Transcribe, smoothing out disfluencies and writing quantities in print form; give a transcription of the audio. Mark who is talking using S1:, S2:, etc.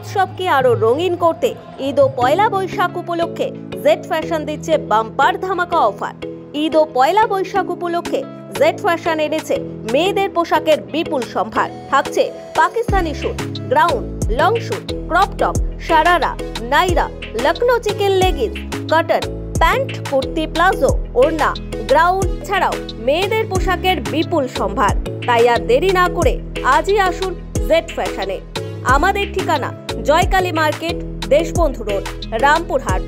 S1: উৎসবকে আরো রঙিন করতে ঈদ ও পয়লা বৈশাখ উপলক্ষে জেড ফ্যাশন দিচ্ছে বাম্পার ধামাকা অফার। ঈদ ও পয়লা বৈশাখ উপলক্ষে জেড ফ্যাশন এনেছে মেয়েদের পোশাকের বিপুল সম্ভার। থাকছে Pakistani suit, ground, long suit, crop top, sharara, নাইরা, Lucknow chikan leggings, cotton, pant, kurti, palazzo, ওড়না, গ্রাউন্ড ছাড়াও মেয়েদের পোশাকের বিপুল সম্ভার। তাই আর দেরি না করে আজই আসুন জেড ফ্যাশনে। আমাদের ঠিকানা জয়কালী মার্কেট, দেশবন্ধু রোড, রামপুরহাট।